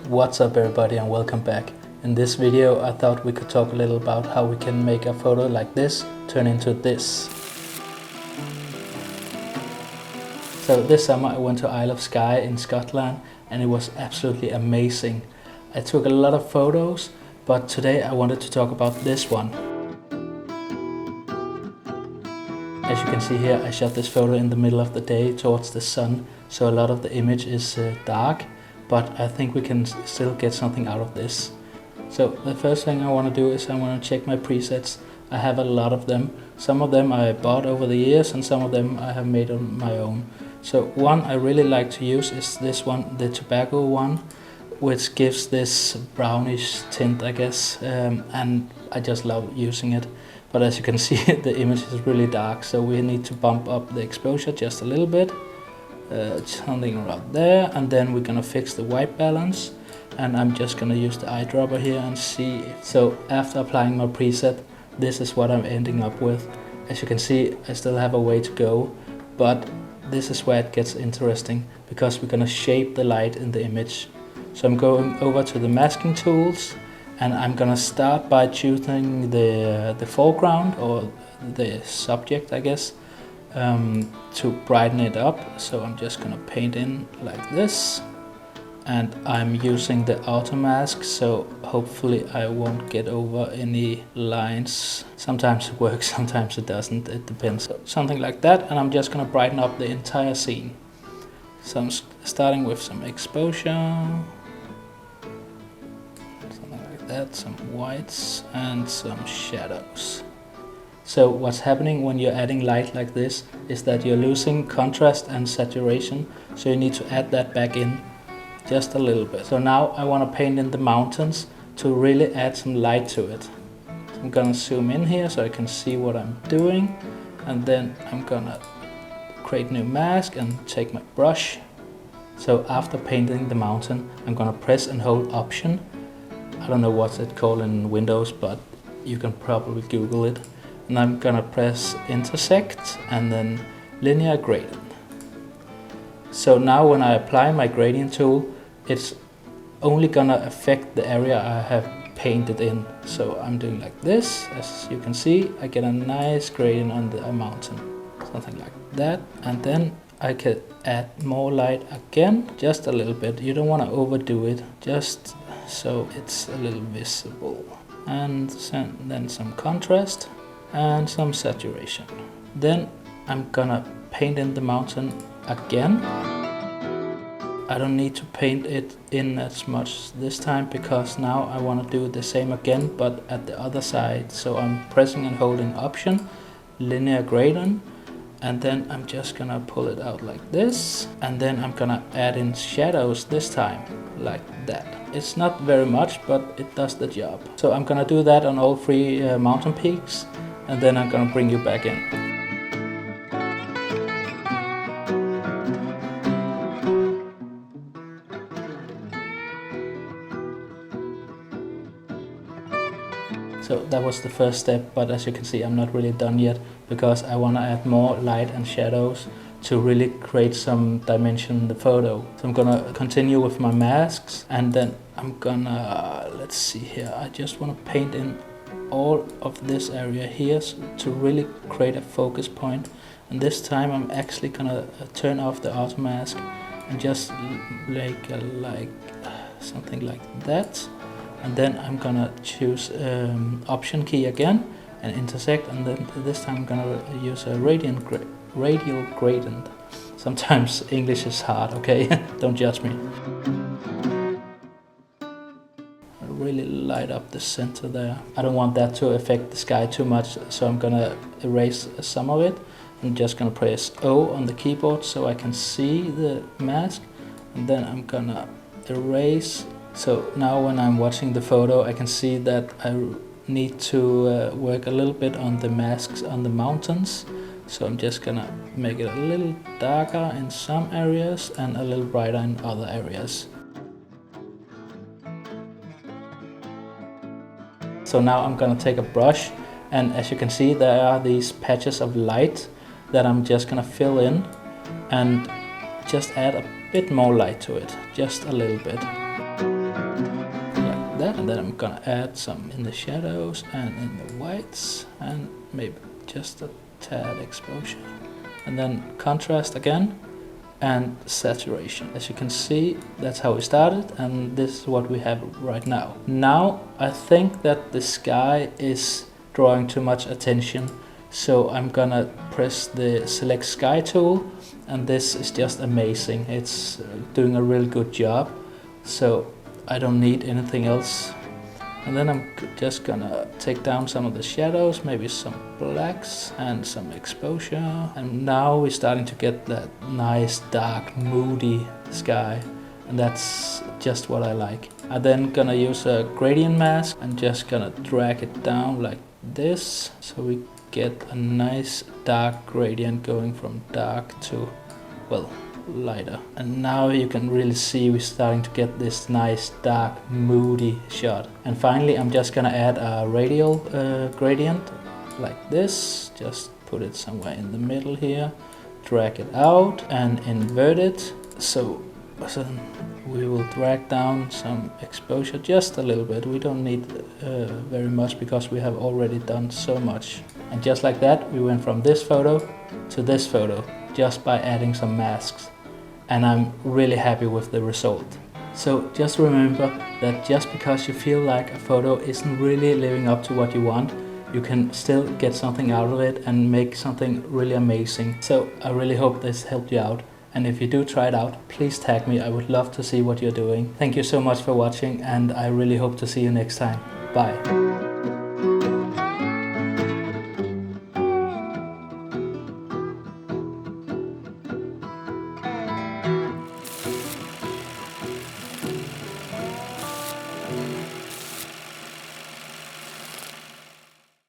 What's up everybody and welcome back. In this video I thought we could talk a little about how we can make a photo like this turn into this. So this summer I went to Isle of Skye in Scotland and it was absolutely amazing. I took a lot of photos, but today I wanted to talk about this one. As you can see here, I shot this photo in the middle of the day towards the sun, so a lot of the image is dark, but I think we can still get something out of this. So the first thing I want to do is I want to check my presets. I have a lot of them. Some of them I bought over the years and some of them I have made on my own. So one I really like to use is this one, the tobacco one, which gives this brownish tint, I guess, and I just love using it. But as you can see, the image is really dark, so we need to bump up the exposure just a little bit, something around there, and then we're gonna fix the white balance. And I'm just gonna use the eyedropper here and see. So after applying my preset, this is what I'm ending up with. As you can see, I still have a way to go, but this is where it gets interesting because we're gonna shape the light in the image. So I'm going over to the masking tools and I'm gonna start by choosing the foreground or the subject, I guess, to brighten it up. So I'm just gonna paint in like this. And I'm using the auto mask, so hopefully I won't get over any lines. Sometimes it works, sometimes it doesn't, it depends. So something like that, and I'm just gonna brighten up the entire scene. So I'm starting with some exposure, something like that, some whites and some shadows. So what's happening when you're adding light like this is that you're losing contrast and saturation, so you need to add that back in. Just a little bit. So now I want to paint in the mountains to really add some light to it. So I'm gonna zoom in here so I can see what I'm doing, and then I'm gonna create new mask and take my brush. So after painting the mountain, I'm gonna press and hold Option. I don't know what's it called in Windows, but you can probably Google it. And I'm gonna press Intersect and then Linear Gradient. So now when I apply my gradient tool, it's only gonna affect the area I have painted in. So I'm doing like this. As you can see, I get a nice gradient on the mountain, something like that. And then I can add more light again, just a little bit. You don't want to overdo it, just so it's a little visible. And then some contrast and some saturation. Then I'm gonna paint in the mountain again. I don't need to paint it in as much this time because now I want to do the same again but at the other side. So I'm pressing and holding Option, Linear Gradient, and then I'm just gonna pull it out like this, and then I'm gonna add in shadows this time like that. It's not very much, but it does the job. So I'm gonna do that on all three mountain peaks, and then I'm gonna bring you back in. So that was the first step, but as you can see I'm not really done yet because I want to add more light and shadows to really create some dimension in the photo. So I'm gonna continue with my masks, and then I'm gonna, let's see here, I just want to paint in all of this area here to really create a focus point. And this time I'm actually gonna turn off the auto mask and just like something like that. And then I'm gonna choose Option key again and intersect, and then this time I'm gonna use a radial gradient. Sometimes English is hard, okay? Don't judge me. I really light up the center there. I don't want that to affect the sky too much, so I'm gonna erase some of it. I'm just gonna press O on the keyboard so I can see the mask, and then I'm gonna erase. So now when I'm watching the photo, I can see that I need to work a little bit on the masks on the mountains. So I'm just gonna make it a little darker in some areas and a little brighter in other areas. So now I'm gonna take a brush, and as you can see there are these patches of light that I'm just gonna fill in and just add a bit more light to it, just a little bit. that, and then I'm gonna add some in the shadows and in the whites, and maybe just a tad exposure, and then contrast again and saturation. As you can see, that's how we started, and this is what we have right now. Now I think that the sky is drawing too much attention, so I'm gonna press the select sky tool, and this is just amazing. It's doing a really good job, so I don't need anything else. And then I'm just gonna take down some of the shadows, maybe some blacks and some exposure. And now we're starting to get that nice dark moody sky, and that's just what I like. I'm then gonna use a gradient mask and just gonna drag it down like this, so we get a nice dark gradient going from dark to, well, lighter. And now you can really see we're starting to get this nice dark moody shot. And finally I'm just gonna add a radial gradient like this. Just put it somewhere in the middle here, drag it out and invert it. So we will drag down some exposure just a little bit. We don't need very much because we have already done so much. And just like that, we went from this photo to this photo just by adding some masks. And I'm really happy with the result. So just remember that just because you feel like a photo isn't really living up to what you want, you can still get something out of it and make something really amazing. So I really hope this helped you out. And if you do try it out, please tag me. I would love to see what you're doing. Thank you so much for watching, and I really hope to see you next time. Bye.